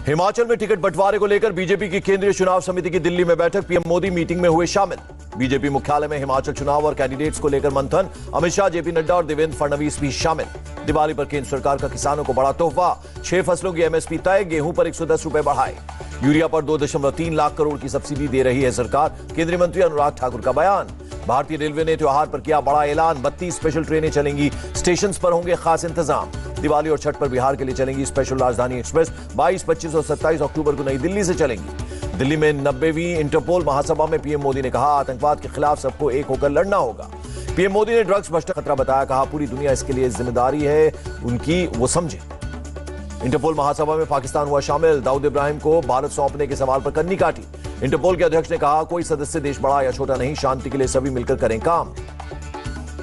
हिमाचल में टिकट बंटवारे को लेकर बीजेपी की केंद्रीय चुनाव समिति की दिल्ली में बैठक, पीएम मोदी मीटिंग में हुए शामिल। बीजेपी मुख्यालय में हिमाचल चुनाव और कैंडिडेट्स को लेकर मंथन, अमित शाह, जेपी नड्डा और देवेंद्र फडणवीस भी शामिल। दिवाली पर केंद्र सरकार का किसानों को बड़ा तोहफा, 6 फसलों की एमएसपी तय, गेहूं पर 110 रुपए बढ़ाए। यूरिया पर 2.3 लाख करोड़ की सब्सिडी दे रही है सरकार, केंद्रीय मंत्री अनुराग ठाकुर का बयान। भारतीय रेलवे ने त्योहार पर किया बड़ा ऐलान, 32 स्पेशल ट्रेनें चलेंगी, स्टेशन पर होंगे खास इंतजाम। दिवाली और छठ पर बिहार के लिए चलेंगी स्पेशल राजधानी एक्सप्रेस, 22, 25 और 27 अक्टूबर को नई दिल्ली से चलेंगी। दिल्ली में 90वीं इंटरपोल महासभा में पीएम मोदी ने कहा, आतंकवाद के खिलाफ सबको एक होकर लड़ना होगा। पीएम मोदी ने ड्रग्स भ्रष्ट खतरा बताया, कहा पूरी दुनिया इसके लिए जिम्मेदारी है उनकी, वो समझे। इंटरपोल महासभा में पाकिस्तान हुआ शामिल, दाऊद इब्राहिम को भारत सौंपने के सवाल पर कन्नी काटी। इंटरपोल के अध्यक्ष ने कहा, कोई सदस्य देश बड़ा या छोटा नहीं, शांति के लिए सभी मिलकर करें काम।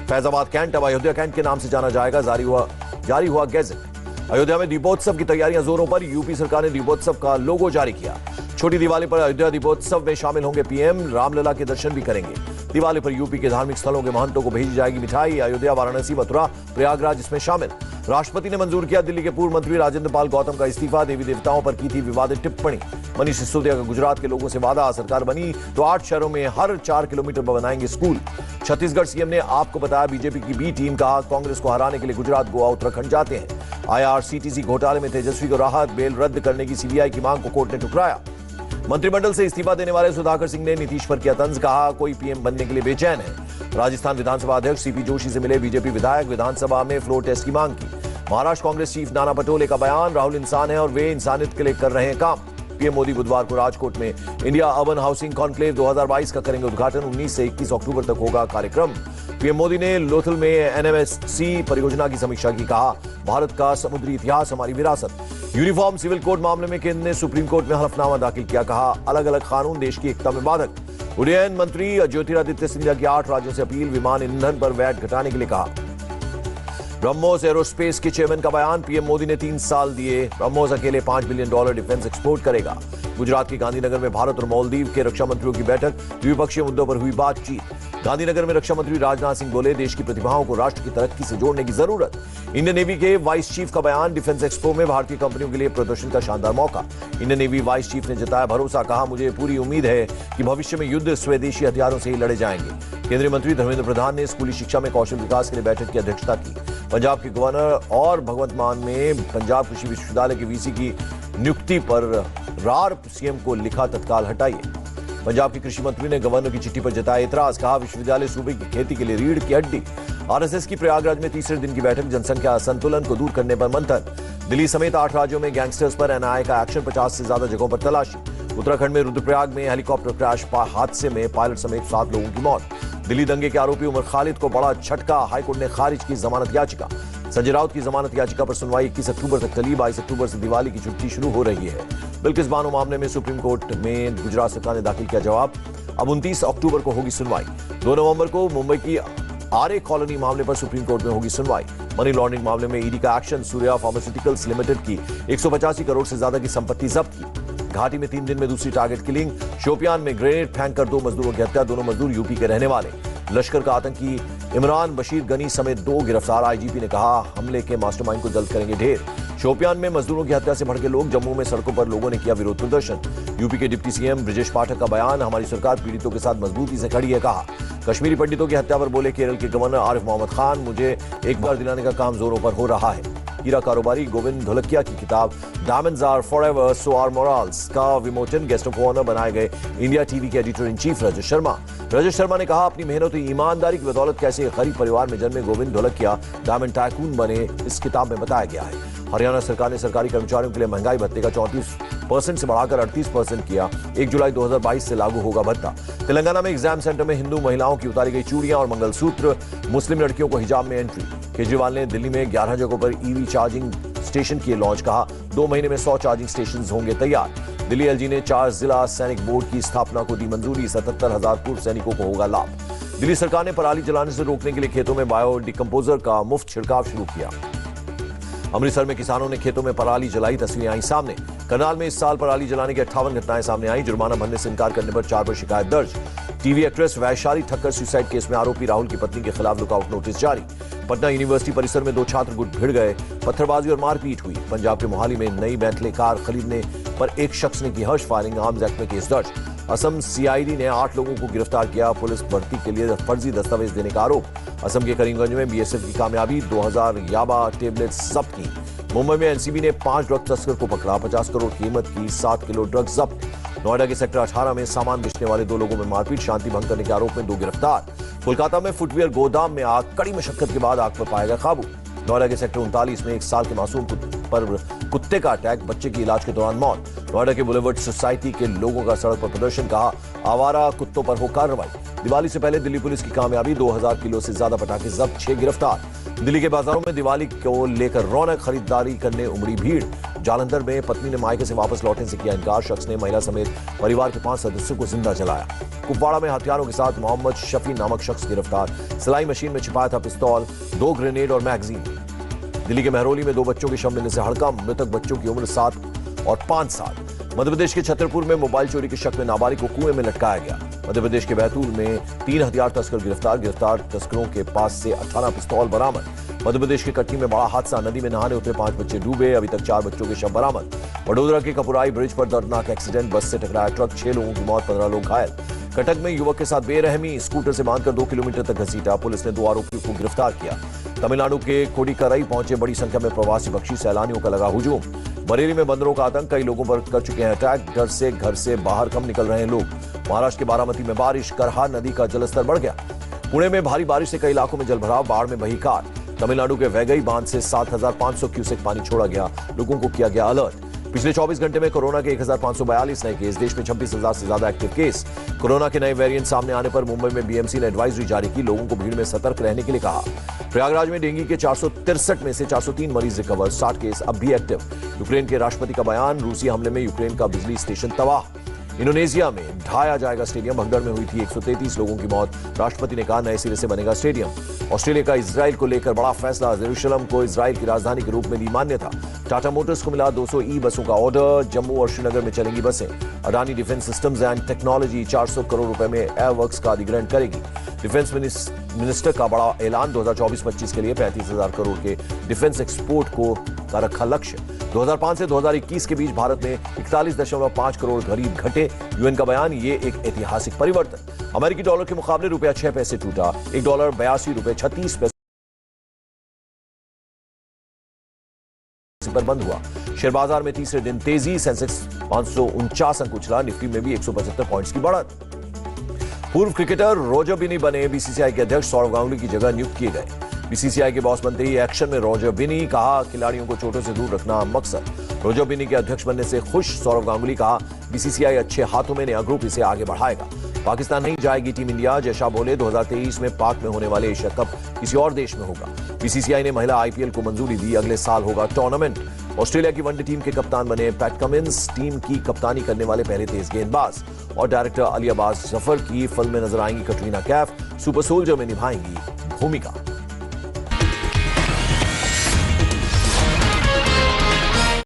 फैजाबाद कैंट अब अयोध्या कैंट के नाम से जाना जाएगा, जारी हुआ गैजेट। अयोध्या में दीपोत्सव की तैयारियां जोरों पर, यूपी सरकार ने दीपोत्सव का लोगो जारी किया। छोटी दिवाली पर अयोध्या दीपोत्सव में शामिल होंगे पीएम, रामलला के दर्शन भी करेंगे। दिवाली पर यूपी के धार्मिक स्थलों के महंतों को भेजी जाएगी मिठाई, अयोध्या, वाराणसी, मथुरा, प्रयागराज इसमें शामिल। राष्ट्रपति ने मंजूर किया दिल्ली के पूर्व मंत्री राजेंद्र पाल गौतम का इस्तीफा, देवी देवताओं पर की थी विवादित टिप्पणी। मनीष सिसोदिया का गुजरात के लोगों से वादा, सरकार बनी तो 8 शहरों में हर 4 किलोमीटर पर बनाएंगे स्कूल। छत्तीसगढ़ सीएम ने आपको बताया बीजेपी की बी टीम, कहा कांग्रेस को हराने के लिए गुजरात, गोवा, उत्तराखंड जाते हैं। आईआरसीटीसी घोटाले में तेजस्वी को राहत, बेल रद्द करने की सीबीआई की मांग को कोर्ट ने ठुकराया। मंत्रिमंडल से इस्तीफा देने वाले सुधाकर सिंह ने नीतीश पर किया तंज, कहा कोई पीएम बनने के लिए बेचैन है। राजस्थान विधानसभा अध्यक्ष सीपी जोशी से मिले बीजेपी विधायक, विधानसभा में फ्लोर टेस्ट की मांग की। महाराष्ट्र कांग्रेस चीफ नाना पटोले का बयान, राहुल इंसान है और वे इंसानियत के लिए कर रहे हैं काम। पीएम मोदी बुधवार को राजकोट में इंडिया अर्बन हाउसिंग कॉन्क्लेव 2022 का करेंगे उद्घाटन, 19 से 21 अक्टूबर तक होगा कार्यक्रम। पीएम मोदी ने लोथल में एनएमएससी परियोजना की समीक्षा की, कहा भारत का समुद्री इतिहास हमारी विरासत। यूनिफॉर्म सिविल कोड मामले में केंद्र ने सुप्रीम कोर्ट में हलफनामा दाखिल किया, कहा अलग अलग कानून देश की एकता में बाधक। उड्डयन मंत्री ज्योतिरादित्य सिंधिया की 8 राज्यों से अपील, विमान ईंधन पर वैट घटाने के लिए कहा। ब्रह्मोस एरोस्पेस के चेयरमैन का बयान, पीएम मोदी ने 3 साल दिए, ब्रह्मोस अकेले $5 बिलियन डिफेंस एक्सपोर्ट करेगा। गुजरात के गांधीनगर में भारत और मालदीव के रक्षा मंत्रियों की बैठक, द्विपक्षीय मुद्दों पर हुई बातचीत। गांधीनगर में रक्षा मंत्री राजनाथ सिंह बोले, देश की प्रतिभाओं को राष्ट्र की तरक्की से जोड़ने की जरूरत। इंडियन नेवी के वाइस चीफ का बयान, डिफेंस एक्सपो में भारतीय कंपनियों के लिए प्रदर्शन का शानदार मौका। इंडियन नेवी वाइस चीफ ने जताया भरोसा, कहा मुझे पूरी उम्मीद है कि भविष्य में युद्ध स्वदेशी हथियारों से ही लड़े जाएंगे। केंद्रीय मंत्री धर्मेंद्र प्रधान ने स्कूली शिक्षा में कौशल विकास के लिए बैठक की अध्यक्षता की। पंजाब के गवर्नर और भगवंत मान में पंजाब कृषि विश्वविद्यालय के वीसी की नियुक्ति पर रार सीएम को लिखा, तत्काल हटाइए। पंजाब के कृषि मंत्री ने गवर्नर की चिट्ठी पर जताया एतराज, कहा विश्वविद्यालय सूबे की खेती के लिए रीढ़ की हड्डी। आरएसएस की प्रयागराज में तीसरे दिन की बैठक, जनसंख्या असंतुलन को दूर करने पर मंथन। दिल्ली समेत 8 राज्यों में गैंगस्टर्स पर एनआईए का एक्शन, 50 से ज्यादा जगहों पर तलाशी। उत्तराखंड में रुद्रप्रयाग में हेलीकॉप्टर क्रैश हादसे में पायलट समेत 7 लोगों की मौत। दिल्ली दंगे के आरोपी उमर खालिद को बड़ा झटका, हाईकोर्ट ने खारिज की जमानत याचिका। संजय राउत की जमानत याचिका पर सुनवाई 21 अक्टूबर तक चली, 22 अक्टूबर से दिवाली की छुट्टी शुरू हो रही है। बिल्किस बानो मामले में सुप्रीम कोर्ट में गुजरात सरकार ने दाखिल किया जवाब, अब 29 अक्टूबर को होगी सुनवाई। 2 नवंबर को मुंबई की आरे कॉलोनी मामले पर सुप्रीम कोर्ट में होगी सुनवाई। मनी लॉन्ड्रिंग मामले में ईडी का एक्शन, सूर्या फार्मास्यूटिकल्स लिमिटेड की 185 करोड़ से ज्यादा की संपत्ति जब्त की। घाटी में 3 दिन में दूसरी टारगेट किलिंग, शोपियान में ग्रेनेड फेंककर 2 मजदूरों की हत्या, दोनों मजदूर यूपी के रहने वाले। लश्कर का आतंकी इमरान बशीर गनी समेत 2 गिरफ्तार, आईजीपी ने कहा हमले के मास्टरमाइंड को जल्द करेंगे ढेर। शोपियान में मजदूरों की हत्या से भड़के लोग, जम्मू में सड़कों पर लोगों ने किया विरोध प्रदर्शन। यूपी के डिप्टी सीएम ब्रजेश पाठक का बयान, हमारी सरकार पीड़ितों के साथ मजबूती से खड़ी है, कहा कश्मीरी पंडितों की हत्या पर बोले केरल के गवर्नर आरिफ मोहम्मद खान, मुझे एक बार दिलाने का काम जोरों पर हो रहा है। हीरा कारोबारी गोविंद धोलकिया की किताब diamonds are forever so are morals का विमोचन, गेस्ट ऑफ ऑनर बनाए गए इंडिया टीवी के editor in chief Rajat Sharma. Rajat Sharma ने कहा अपनी मेहनत और ईमानदारी की बदौलत कैसे गरीब परिवार में जन्मे गोविंद धोलकिया डायमंड टाइकून बने, इस किताब में बताया गया है। हरियाणा सरकार ने सरकारी कर्मचारियों के लिए महंगाई भत्ते का 34% से बढ़ाकर 38% किया, 1 जुलाई 2022 से लागू होगा भत्ता। तेलंगाना में एग्जाम सेंटर में हिंदू महिलाओं की उतारी गई चूड़ियां और मंगलसूत्र, मुस्लिम लड़कियों को हिजाब में एंट्री। केजरीवाल ने दिल्ली में 11 जगहों पर ईवी चार्जिंग स्टेशन किए लॉन्च, कहा 2 महीने में 100 चार्जिंग स्टेशन होंगे तैयार। दिल्ली एलजी ने 4 जिला सैनिक बोर्ड की स्थापना को दी मंजूरी, 77,000 पूर्व सैनिकों को होगा लाभ। दिल्ली सरकार ने पराली जलाने से रोकने के लिए खेतों में बायो डिकम्पोजर का मुफ्त छिड़काव शुरू किया। अमृतसर में किसानों ने खेतों में पराली जलाई, तस्वीरें आई सामने। करनाल में इस साल पराली जलाने की 58 घटनाएं सामने आई, जुर्माना भरने से इनकार करने पर 4 पर शिकायत दर्ज। TV actress Vaishali Thakkar suicide case में आरोपी राहुल की पत्नी के खिलाफ लुकआउट नोटिस जारी। पटना यूनिवर्सिटी परिसर में दो छात्र गुट भिड़ गए, पत्थरबाजी और मारपीट हुई। पंजाब के मोहाली में नई बेंटले कार खरीदने पर एक शख्स ने की हर्ष फायरिंग, आर्म्स एक्ट में केस दर्ज। असम सीआईडी ने 8 लोगों को गिरफ्तार किया, पुलिस भर्ती के लिए फर्जी दस्तावेज देने का आरोप। असम के करीमगंज में बीएसएफ की कामयाबी, 2000 याबा टेबलेट्स जब्त की। मुंबई में एनसीबी ने 5 ड्रग तस्कर को पकड़ा, 50 करोड़ कीमत की 7 किलो ड्रग्स जब्त। नोएडा के सेक्टर 18 में सामान बेचने वाले 2 लोगों में मारपीट, शांति भंग करने के आरोप में 2 गिरफ्तार। कोलकाता में फुटवियर गोदाम में आग, कड़ी मशक्कत के बाद आग पर पाया गया काबू। नोएडा के सेक्टर 39 में 1 साल के मासूम पर कुत्ते का अटैक, बच्चे की इलाज के दौरान मौत। नोएडा के बुलेवर्ड सोसाइटी के लोगों का सड़क पर प्रदर्शन, कहा आवारा कुत्तों पर हो कार्रवाई। दिवाली से पहले दिल्ली पुलिस की कामयाबी, 2000 किलो से ज्यादा पटाखे जब्त, 6 गिरफ्तार। दिल्ली के बाजारों में दिवाली को लेकर रौनक, खरीदारी करने उमड़ी भीड़। जालंधर में पत्नी ने मायके से वापस लौटने से किया इनकार, शख्स ने महिला समेत परिवार के 5 सदस्यों को जिंदा जलाया। कुपवाड़ा में हथियारों के साथ मोहम्मद शफी नामक शख्स गिरफ्तार, सिलाई मशीन में छिपाया था पिस्तौल, 2 ग्रेनेड और मैगजीन। दिल्ली के महरौली में 2 बच्चों के शव मिलने से हड़कंप, मृतक बच्चों की उम्र 7 और 5 साल। मध्य प्रदेश के छतरपुर में मोबाइल चोरी के शक में नाबालिग को कुएं में लटकाया गया। मध्य प्रदेश के बैतूल में 3 हथियार तस्कर गिरफ्तार तस्करों के पास से 18 पिस्तौल बरामद। मध्य प्रदेश के कटनी में बड़ा हादसा, नदी में नहाने उतरे 5 बच्चे डूबे, अभी तक 4 बच्चों के शव बरामद। वडोदरा के कपुराई ब्रिज पर दर्दनाक एक्सीडेंट, बस से टकराया ट्रक, 6 लोगों की मौत, 15 लोग घायल। कटक में युवक के साथ बेरहमी, स्कूटर से बांधकर 2 किलोमीटर तक घसीटा, पुलिस ने 2 आरोपियों को गिरफ्तार किया। तमिलनाडु के कोडिकराई पहुंचे बड़ी संख्या में प्रवासी पक्षी, सैलानियों का लगा हुजूम। बरेली में बंदरों का आतंक, कई लोगों पर कर चुके हैं अटैक, डर से घर से बाहर कम निकल रहे हैं लोग। महाराष्ट्र के बारामती में बारिश, करहा नदी का जलस्तर बढ़ गया। पुणे में भारी बारिश से कई इलाकों में जलभराव, बाढ़ में बही कार। तमिलनाडु के वैगई बांध से 7500 क्यूसेक पानी छोड़ा गया, लोगों को किया गया अलर्ट। पिछले 24 घंटे में कोरोना के 1542 नए केस, देश में 26,000 से ज्यादा एक्टिव केस। कोरोना के नए वेरिएंट सामने आने पर मुंबई में बीएमसी ने एडवाइजरी जारी की, लोगों को भीड़ में सतर्क रहने के लिए कहा। प्रयागराज में डेंगू के 463 में से 403 मरीज रिकवर, 60 केस अब भी एक्टिव। यूक्रेन के राष्ट्रपति का बयान, रूसी हमले में यूक्रेन का बिजली स्टेशन तबाह। इंडोनेशिया में ढाया जाएगा स्टेडियम, भगदड़ में हुई थी 133 लोगों की मौत, राष्ट्रपति ने कहा नए सिरे से बनेगा स्टेडियम। ऑस्ट्रेलिया का इजराइल को लेकर बड़ा फैसला, जेरूशलम को इजराइल की राजधानी के रूप में दी मान्यता। टाटा मोटर्स को मिला 200 ई बसों का ऑर्डर, जम्मू और श्रीनगर में चलेंगी बसें। Adani defence systems and technology 400 crore रुपए में एयरवर्क्स का अधिग्रहण करेगी। डिफेंस मिनिस्टर का बड़ा ऐलान, 2024-25 के लिए 35,000 करोड़ के डिफेंस एक्सपोर्ट का रखा लक्ष्य। 2005 से 2021 के बीच भारत में 41.5 करोड़ गरीब घटे, यूएन का बयान, ये एक ऐतिहासिक परिवर्तन। अमेरिकी डॉलर के मुकाबले रुपया 6 पैसे टूटा, $1 ₹82.36 पर बंद हुआ। शेयर बाजार में तीसरे दिन तेजी, सेंसेक्स 549 अंक उछला, निफ्टी में भी 175 पॉइंट्स की बढ़त। पूर्व क्रिकेटर रोजर बिनी बने बीसीसीआई के अध्यक्ष, सौरव गांगुली की जगह नियुक्त किए गए। बीसीसीआई के बॉस बनते ही एक्शन में रोजर बिनी, कहा खिलाड़ियों को चोटों से दूर रखना मकसद। रोजर बिनी के अध्यक्ष बनने से खुश, सौरव गांगुली, कहा बीसीसीआई अच्छे हाथों में, नया ग्रुप इसे आगे बढ़ाएगा। पाकिस्तान नहीं जाएगी टीम इंडिया, जयशाह बोले 2023 में पाक में होने वाले एशिया कप किसी और देश में होगा। बीसीसीआई ने महिला आईपीएल को मंजूरी दी, अगले साल होगा टूर्नामेंट। ऑस्ट्रेलिया की वनडे टीम के कप्तान बने पैट कमिंस, टीम की कप्तानी करने वाले पहले तेज गेंदबाज। और डायरेक्टर अली अब्बास जफर की फिल्म में नजर आएंगी कटरीना कैफ, सुपर सोल्जर में निभाएंगी भूमिका।